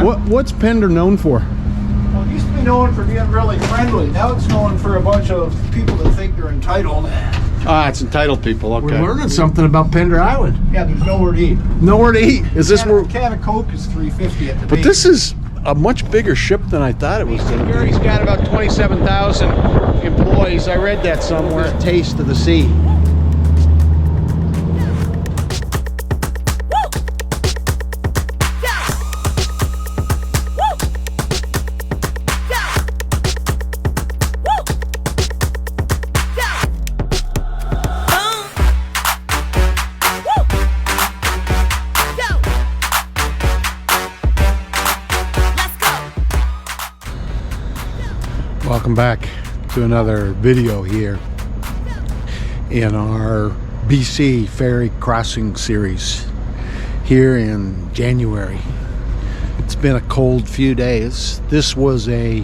What's Pender known for? Well, it used to be known for being really friendly. Now it's known for a bunch of people that think they're entitled. Ah, it's entitled people. Okay. We're learning something about Pender Island. Yeah, there's nowhere to eat. Nowhere to eat. Is this where? A can of Coke is $3.50 at the But base. this is a much bigger ship than I thought it was going to be. Ferry's got about 27,000 employees. I read that somewhere. Taste of the sea. Welcome back to another video here in our BC ferry crossing series here in January. It's been a cold few days. This was a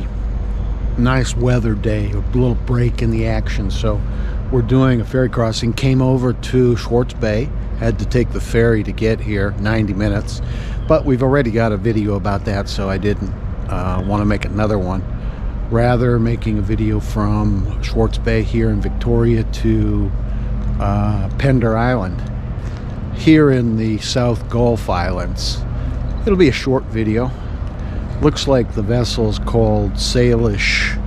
nice weather day, a little break in the action, so we're doing a ferry crossing. Came over to Schwartz Bay, had to take the ferry to get here, 90 minutes, but we've already got a video about that, so I didn't want to make another one. Rather making a video from Schwartz Bay here in Victoria to Pender Island here in the South Gulf Islands. It'll be a short video. Looks like the vessel's called Salish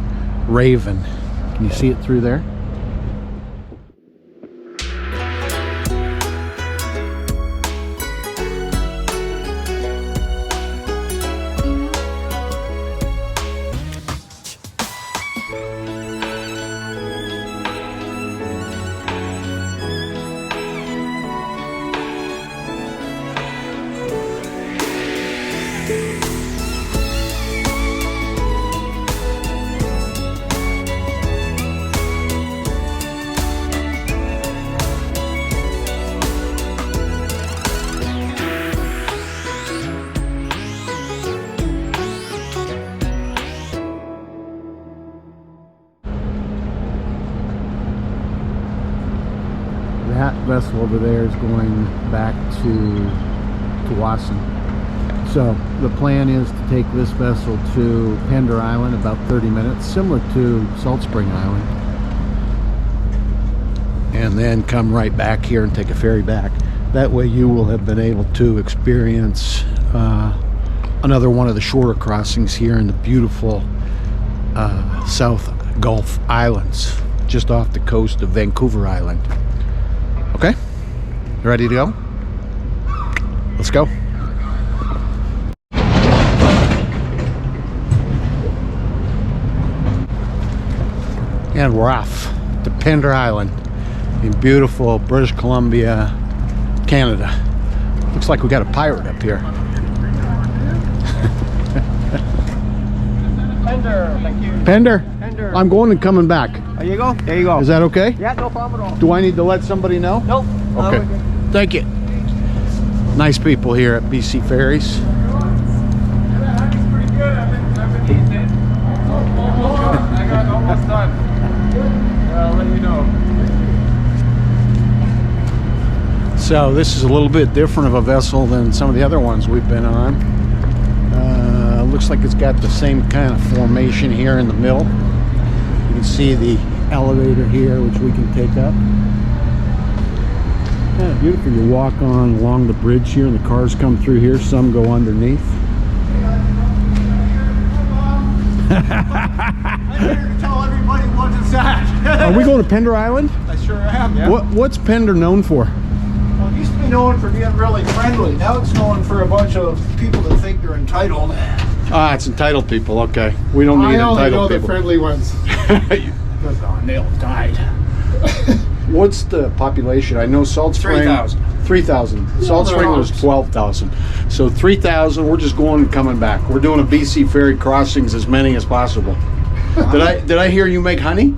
Raven. Can you see it through there? That vessel over there is going back to Wasson. So the plan is to take this vessel to Pender Island, about 30 minutes, similar to Salt Spring Island, and then come right back here and take a ferry back. That way you will have been able to experience another one of the shorter crossings here in the beautiful South Gulf Islands, just off the coast of Vancouver Island. Okay, you ready to go? Let's go. And we're off to Pender Island in beautiful British Columbia, Canada. Looks like we got a pirate up here. Pender, thank you. Pender? Pender. I'm going and coming back. There you go. There you go. Is that okay? Yeah, no problem at all. Do I need to let somebody know? Nope. Okay. Thank you. Nice people here at BC Ferries. Pretty good. I've been eating it. I got almost done. I'll let you know. So this is a little bit different of a vessel than some of the other ones we've been on. Looks like it's got the same kind of formation here in the middle. You can see the elevator here, which we can take up. Kind of beautiful. You walk on along the bridge here and the cars come through here. Some go underneath. I'm here to tell everybody what it's at. Are we going to Pender Island? I sure am, yeah. What's Pender known for? Well, it used to be known for being really friendly. Now it's known for a bunch of people that think they're entitled. Ah, it's entitled people. Okay, we don't need entitled people. I only know the friendly ones. Because they'll died. What's the population? I know Salt Spring. 3,000. 3,000. Salt Spring was 12,000. So 3,000. We're just going and coming back. We're doing a BC ferry crossings, as many as possible. Did I hear you make honey?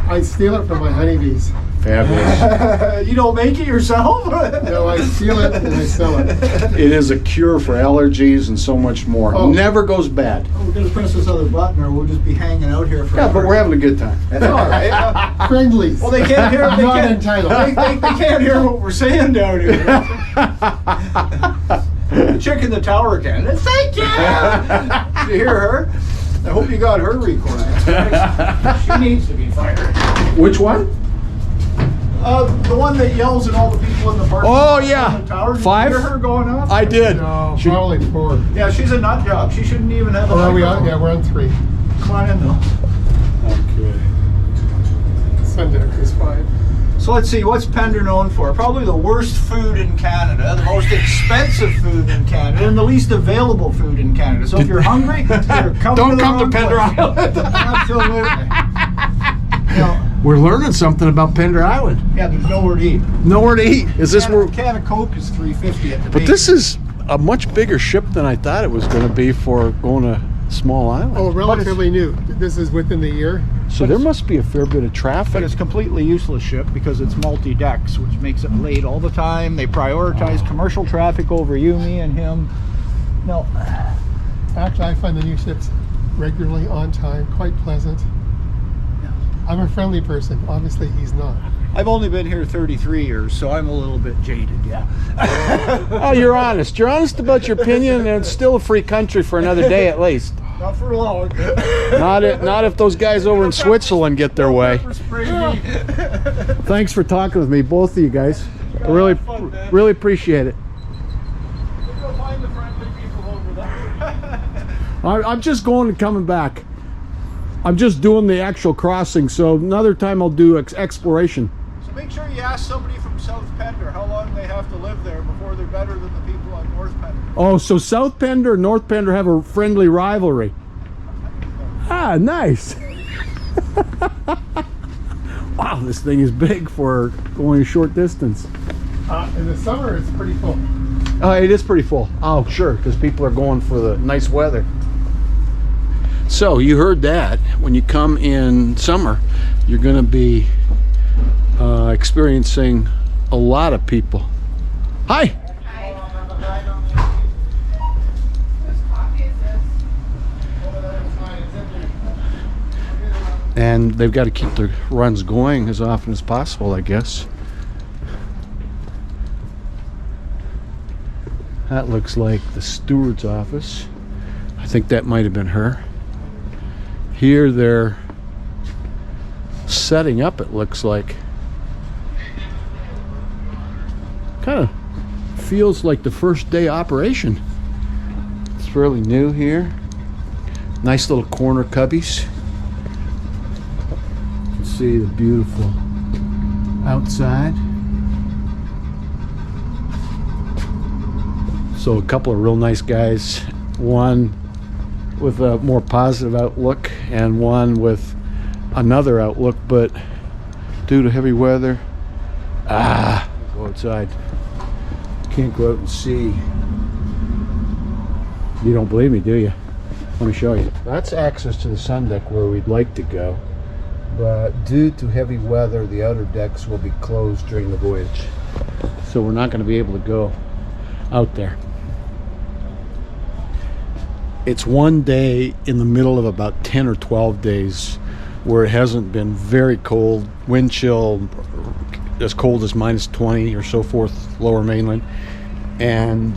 I steal it from my honeybees. Fabulous. You don't make it yourself? No, I steal it and I sell it. It is a cure for allergies and so much more. Oh. Never goes bad. We're going to press this other button or we'll just be hanging out here forever. Yeah, but we're having a good time. That's all right. Friendlies. Well, they can't hear. They Not can't, entitled. they can't hear what we're saying down here. The chick in the tower can. Thank you! Did you hear her? I hope you got her recording. She needs to be fired. Which one? The one that yells at all the people in the park. Oh, yeah. The tower. Did 5? you hear her going off? I did. No, She- probably 4. Yeah, she's a nut job. She shouldn't even have a Oh, are we on? microphone. Yeah, we're on 3. Come on in, though. Okay. Sunday is 5. So let's see, what's Pender known for? Probably the worst food in Canada, the most expensive food in Canada, and the least available food in Canada. So if you're hungry, Don't come to Pender Island. Absolutely. You know, We're learning something about Pender Island. yeah, there's nowhere to eat. Nowhere to eat. Is this where? A can of Coke is $3.50 at the But beach. this is a much bigger ship than I thought it was going to be for going to small island. Oh, relatively new. This is within the year. So there must be a fair bit of But traffic. it's completely useless ship because it's multi-decks, which makes it late all the time. They prioritize commercial traffic over you, me, and him. No. Actually, I find the new ships regularly on time, quite pleasant. I'm a friendly person. Obviously, he's not. I've only been here 33 years, so I'm a little bit jaded, yeah. Oh, you're honest. You're honest about your opinion, and it's still a free country for another day at least. Not for long. Not if those guys over in Switzerland get their way. Thanks for talking with me, both of you guys. I really appreciate it. Go find the friendly people over there. I'm just going and coming back. I'm just doing the actual crossing, so another time I'll do exploration. So make sure you ask somebody from South Pender how long they have to live there before they're better than the people on North Pender. Oh, so South Pender and North Pender have a friendly rivalry. Ah, nice. Wow, this thing is big for going a short distance. In the summer, it's pretty full. Oh, it is pretty full. Oh, sure, because people are going for the nice weather. So you heard that. When you come in summer, you're going to be experiencing a lot of people. Hi. And they've got to keep the runs going as often as possible, I guess. That looks like the steward's office. I think that might have been her. Here they're setting up, it looks like. Kind of feels like the first day operation. It's fairly new here. Nice little corner cubbies. You can see the beautiful outside. So a couple of real nice guys. One with a more positive outlook and one with another outlook, but due to heavy weather, go outside. Can't go out and see. You don't believe me, do you? Let me show you. That's access to the sun deck where we'd like to go, but due to heavy weather, the outer decks will be closed during the voyage, so we're not going to be able to go out there. It's one day in the middle of about 10 or 12 days where it hasn't been very cold, wind chill as cold as -20 or so forth, lower mainland, and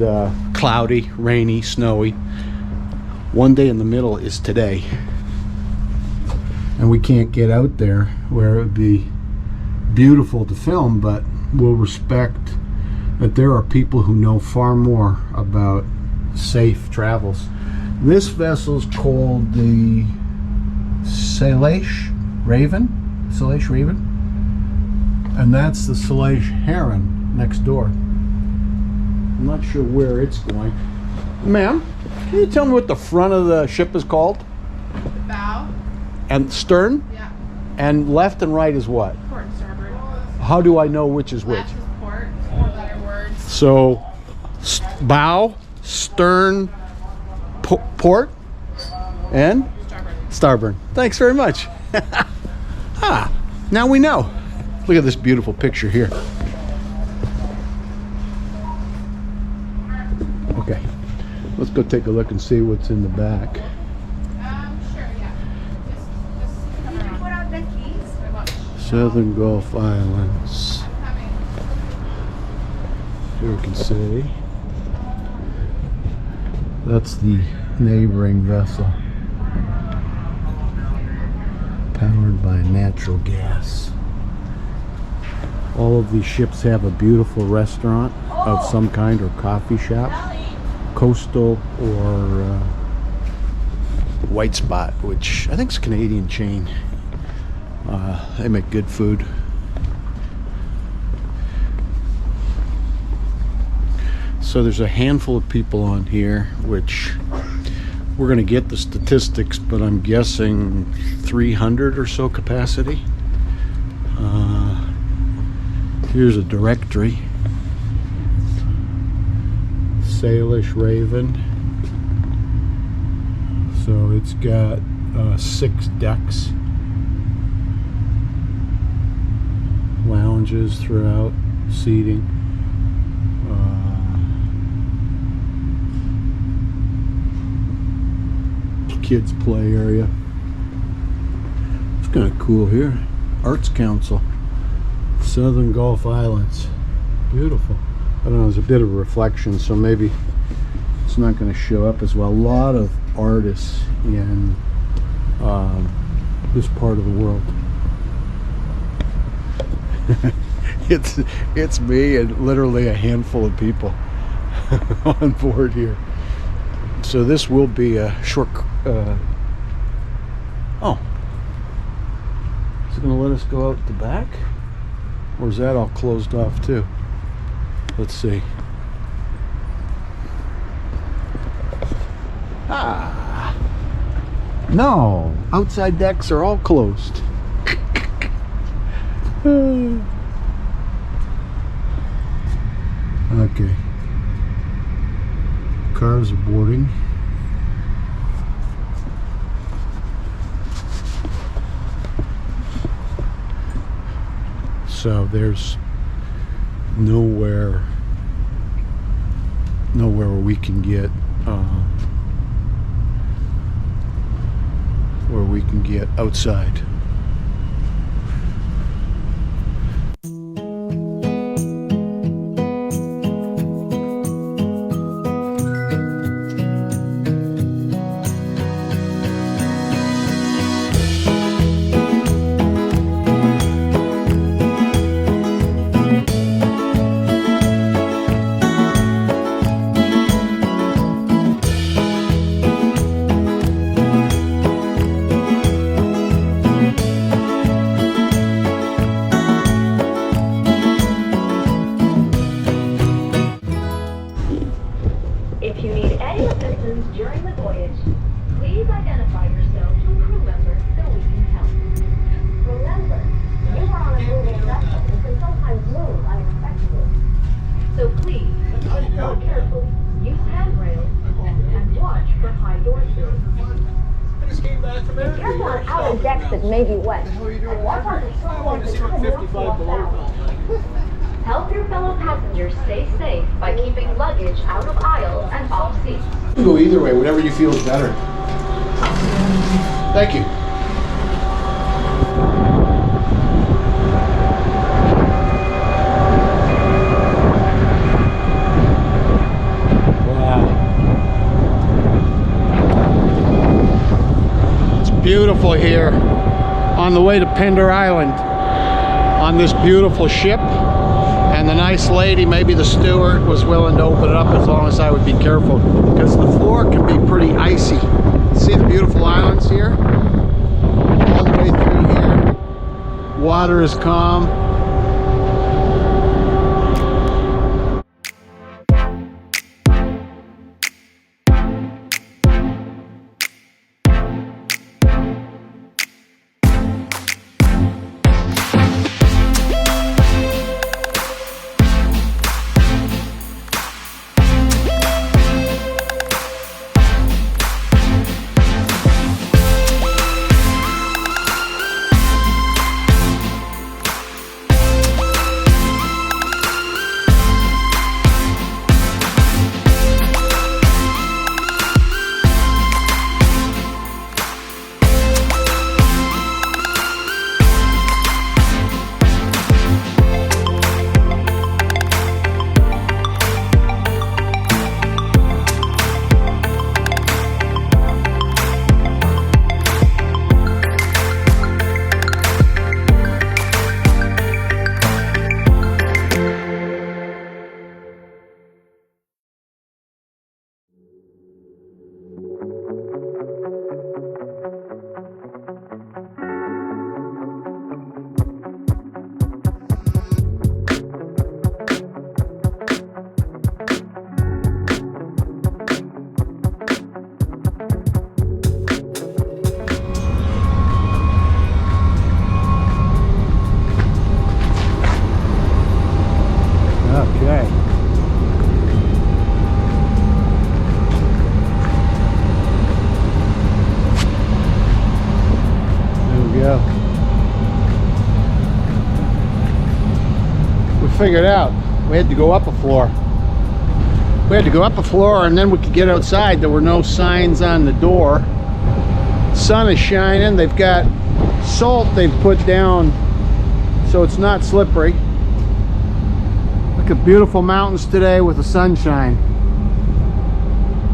cloudy, rainy, snowy. One day in the middle is today, and we can't get out there where it would be beautiful to film, but we'll respect that there are people who know far more about safe travels. This vessel's called the Salish Raven, and that's the Salish Heron next door. I'm not sure where it's going. Ma'am, can you tell me what the front of the ship is called? The bow? And stern? Yeah. And left and right is what? Port and starboard. How do I know which is which? Left is port, 4-letter words. So, bow, stern, port, and Starboard. starboard. Thanks very much. Now we know. Look at this beautiful picture here. Okay, let's go take a look and see what's in the back. Sure, yeah. Just come around. Put out the keys. Very much. Southern Gulf Islands. Having Here we can see That's the neighboring vessel, powered by natural gas. All of these ships have a beautiful restaurant of some kind or coffee shop, Coastal or White Spot, which I think is a Canadian chain. They make good food. So there's a handful of people on here, which we're going to get the statistics, but I'm guessing 300 or so capacity. Here's a directory. Salish Raven. So it's got 6 decks. Lounges throughout, seating. Kids play area. It's kind of cool here. Arts Council, Southern Gulf Islands. Beautiful. I don't know, there's a bit of reflection, so maybe it's not going to show up as well. A lot of artists in this part of the world. It's me and literally a handful of people on board here. So this will be a short. Oh, is it going to let us go out the back, or is that all closed off too? Let's see. Ah, no, outside decks are all closed. Okay. Cars are boarding. So there's nowhere where we can get outside. If you need any assistance during the voyage, please identify yourself to a crew member so we can help. Remember, you are on a moving vessel and can sometimes move unexpectedly. So please, more carefully, use handrails and watch for high door seals. I just came back from Be careful on outer decks that may be wet. And watch out for someone to come and walk out. Help your fellow passengers stay safe by keeping luggage out of aisles and off seats. You can go either way, whatever you feel is better. Thank you. Wow. It's beautiful here on the way to Pender Island on this beautiful ship. And the nice lady, maybe the steward, was willing to open it up as long as I would be careful, because the floor can be pretty icy. See the beautiful islands here? All the way through here. Water is calm. figured out. We had to go up a floor. We had to go up a floor and then we could get outside. There were no signs on the door. Sun is shining. They've got salt they've put down so it's not slippery. Look at beautiful mountains today with the sunshine.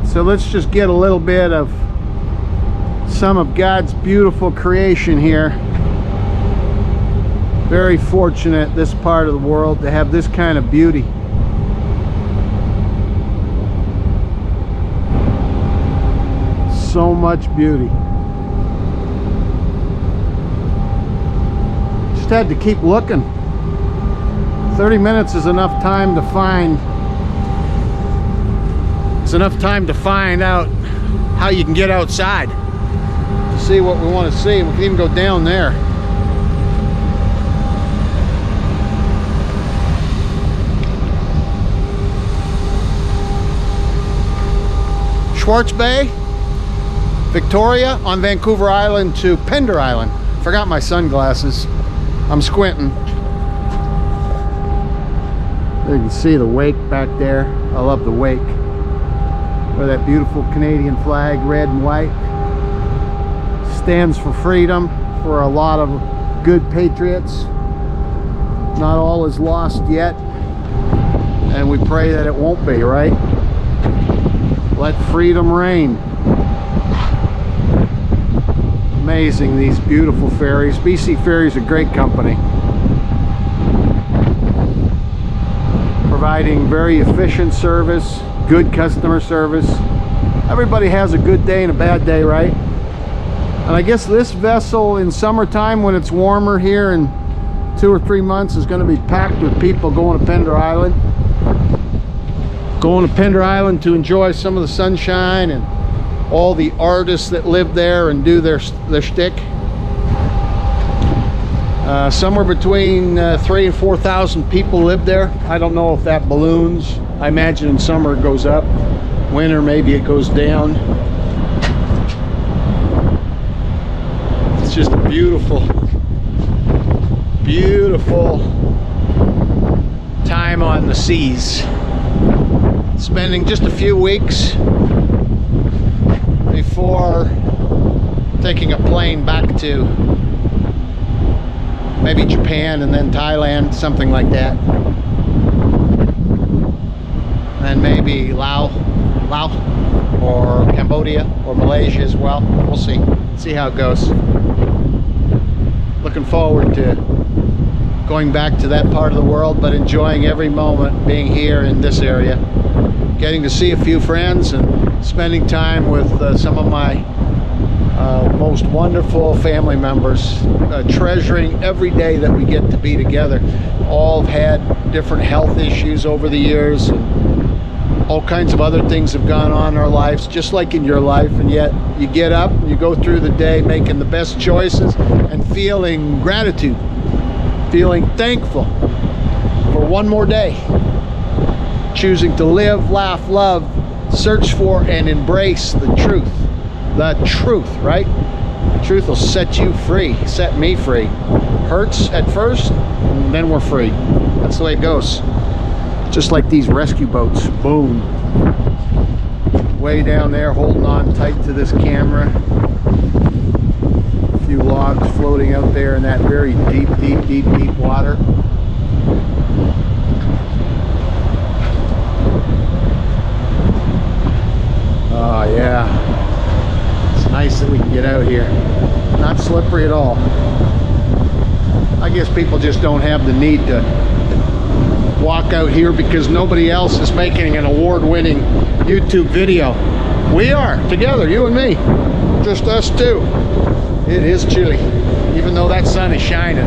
So let's just get a little bit of some of God's beautiful creation here. Very fortunate, this part of the world, to have this kind of beauty. So much beauty. Just had to keep looking. 30 minutes is enough time to find. It's enough time to find out how you can get outside to see what we want to see. We can even go down there. Schwartz Bay, Victoria, on Vancouver Island to Pender Island. Forgot my sunglasses. I'm squinting. You can see the wake back there. I love the wake. Where that beautiful Canadian flag, red and white, stands for freedom for a lot of good patriots. Not all is lost yet, and we pray that it won't be, right? Let freedom reign. Amazing, these beautiful ferries. BC Ferry is a great company, providing very efficient service, good customer service. Everybody has a good day and a bad day, right? And I guess this vessel in summertime, when it's warmer here in 2 or 3 months, is going to be packed with people going to Pender Island. Going to Pender Island to enjoy some of the sunshine and all the artists that live there and do their shtick. Somewhere between 3,000 and 4,000 people live there. I don't know if that balloons. I imagine in summer it goes up. Winter maybe it goes down. It's just a beautiful, beautiful time on the seas. Spending just a few weeks before taking a plane back to maybe Japan and then Thailand, something like that. And maybe Laos or Cambodia or Malaysia as well. We'll see how it goes. Looking forward to going back to that part of the world, but enjoying every moment being here in this area. Getting to see a few friends and spending time with some of my most wonderful family members, treasuring every day that we get to be together. All have had different health issues over the years, and all kinds of other things have gone on in our lives, just like in your life, and yet you get up and you go through the day making the best choices and feeling gratitude, feeling thankful for one more day. Choosing to live, laugh, love, search for, and embrace the truth. The truth, right? The truth will set you free, set me free. Hurts at first, and then we're free. That's the way it goes. Just like these rescue boats. Boom. Way down there, holding on tight to this camera. A few logs floating out there in that very deep, deep, deep, deep water. Oh yeah, it's nice that we can get out here. Not slippery at all. I guess people just don't have the need to walk out here because nobody else is making an award-winning YouTube video. We are, together, you and me. Just us two. It is chilly, even though that sun is shining.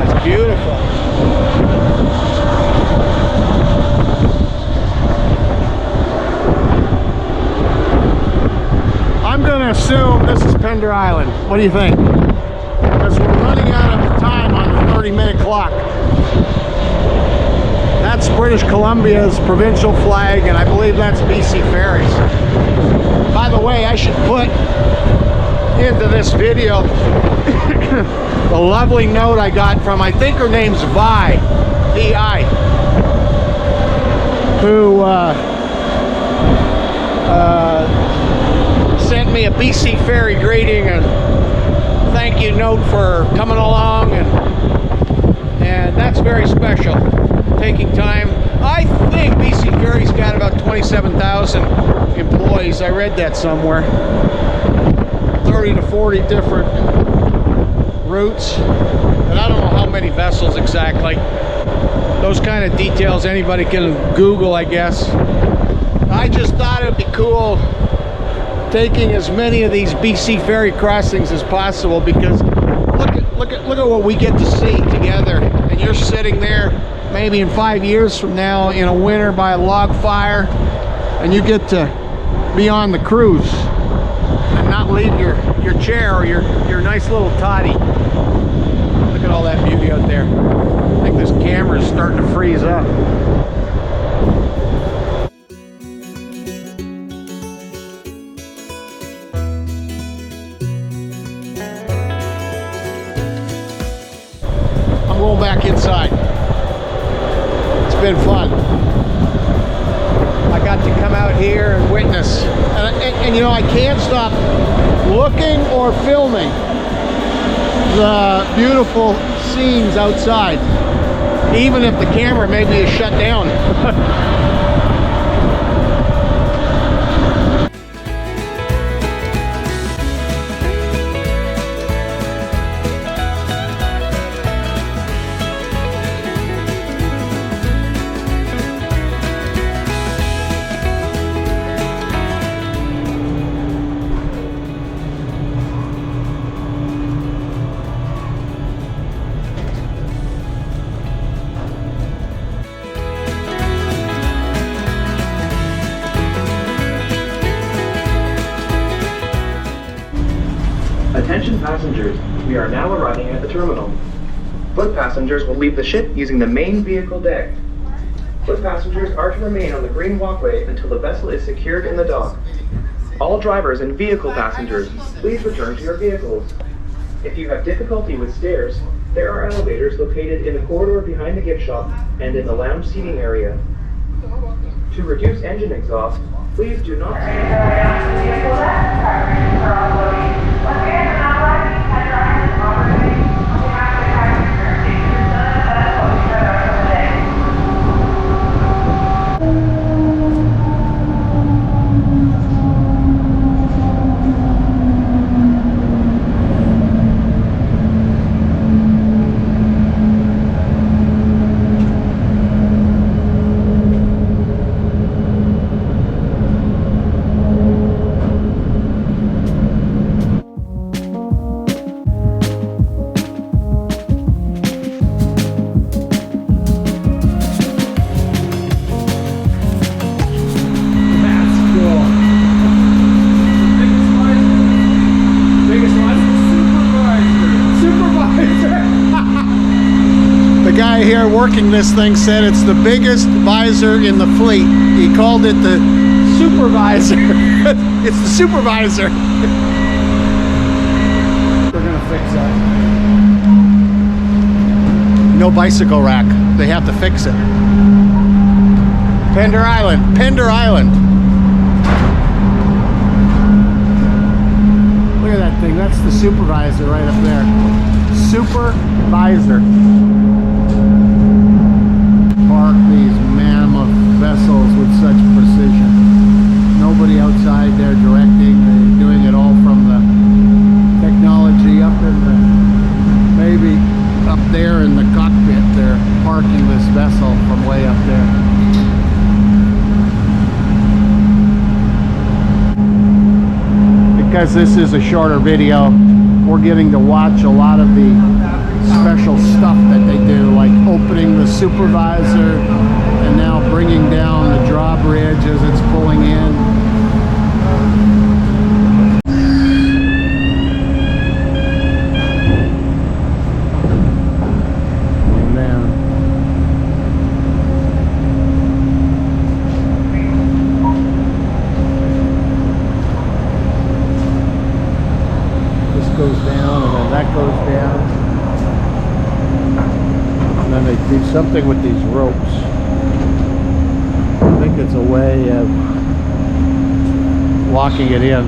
It's beautiful. I'm going to assume this is Pender Island. What do you think? Because we're running out of time on the 30-minute clock. That's That's British Columbia's provincial flag, and I believe that's BC Ferries. By the way, I should put into this video the lovely note I got from, I think her name's Vi, V-I, who sent me a BC Ferry greeting and thank you note for coming along, and that's very special. Taking time. I think BC Ferry's got about 27,000 employees. I read that somewhere. 30 to 40 different routes, and I don't know how many vessels exactly. Those kind of details anybody can Google, I guess. I just thought it'd be cool taking as many of these BC Ferry crossings as possible, because look at what we get to see together. And you're sitting there maybe in 5 years from now in a winter by a log fire, and you get to be on the cruise and not leave your chair or your nice little toddy. Look at all that beauty out there. I think this camera's starting to freeze up. I'm going back inside. It's been fun. I got to come out here and witness, and you know, I can't stop looking or filming the beautiful scenes outside, even if the camera maybe is shut down. Attention passengers, we are now arriving at the terminal. Foot passengers will leave the ship using the main vehicle deck. Foot passengers are to remain on the green walkway until the vessel is secured in the dock. All drivers and vehicle passengers, please return to your vehicles. If you have difficulty with stairs, there are elevators located in the corridor behind the gift shop and in the lounge seating area. To reduce engine exhaust, please do not Here working this thing said it's the biggest visor in the fleet. He called it the supervisor. It's the supervisor. They're gonna fix that. No bicycle rack. They have to fix it. Pender Island. Pender Island. Look at that thing. That's the supervisor right up there. Supervisor. Park these mammoth vessels with such precision. Nobody outside there directing. They're doing it all from the technology up in the, maybe up there in the cockpit. They're parking this vessel from way up there. Because this is a shorter video, we're getting to watch a lot of the special stuff that they do, like opening the supervisor and now bringing down the drawbridge as it's pulling in. And then something with these ropes. I think it's a way of locking it in.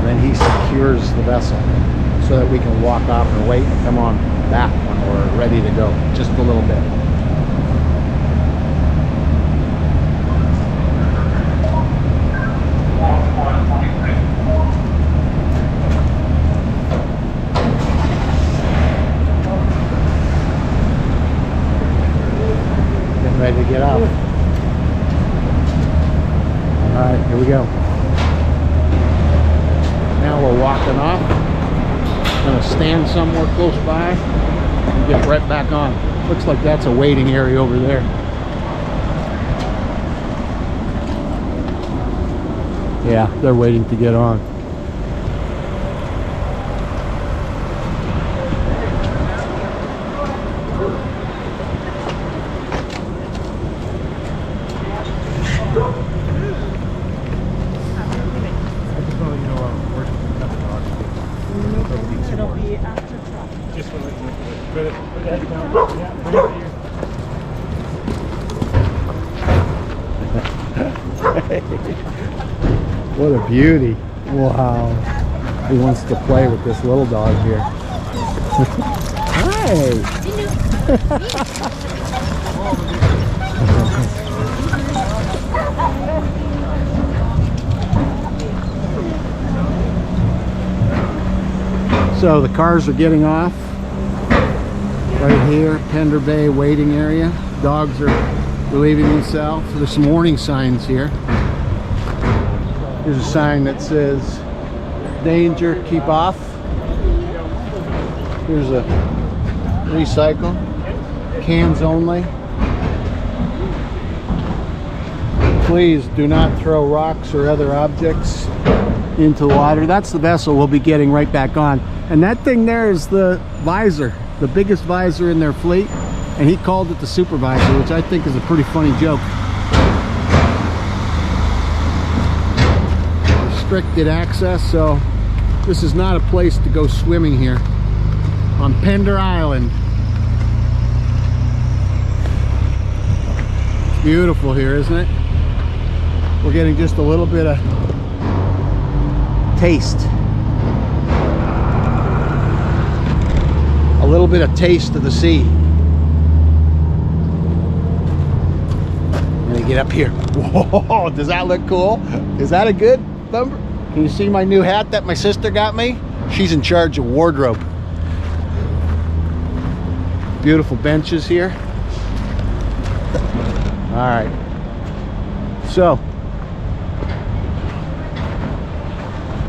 Then he secures the vessel so that we can walk off and wait and come on back when we're ready to go. Just a little bit. Getting ready to get out. All right, here we go. Now we're walking off. Gonna stand somewhere close by and get right back on. Looks like that's a waiting area over there. Yeah, they're waiting to get on. What a beauty. Wow. He wants to play with this little dog here. Hi. So the cars are getting off right here, Pender Bay waiting area. Dogs are relieving themselves. There's some warning signs here. Here's a sign that says danger, keep off. Here's a recycle, cans only. Please do not throw rocks or other objects into the water. That's the vessel we'll be getting right back on. And that thing there is the visor, the biggest visor in their fleet. And he called it the supervisor, which I think is a pretty funny joke. Restricted access, so this is not a place to go swimming here on Pender Island. It's beautiful here, isn't it? We're getting just a little bit of taste. A little bit of taste of the sea. Let me get up here. Whoa, does that look cool? Is that a good bumper? Can you see my new hat that my sister got me? She's in charge of wardrobe. Beautiful benches here. All right. So,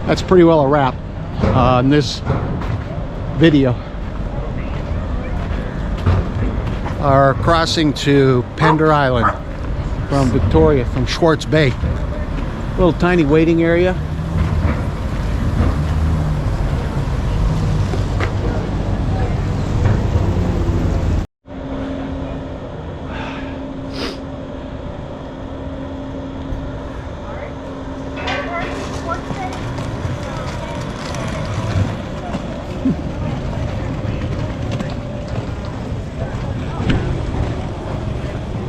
that's pretty well a wrap on this video. Our crossing to Pender Island from Victoria, from Schwartz Bay. Little tiny waiting area.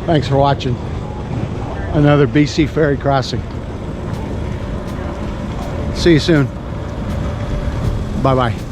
Thanks for watching another BC ferry crossing. See you soon. Bye-bye.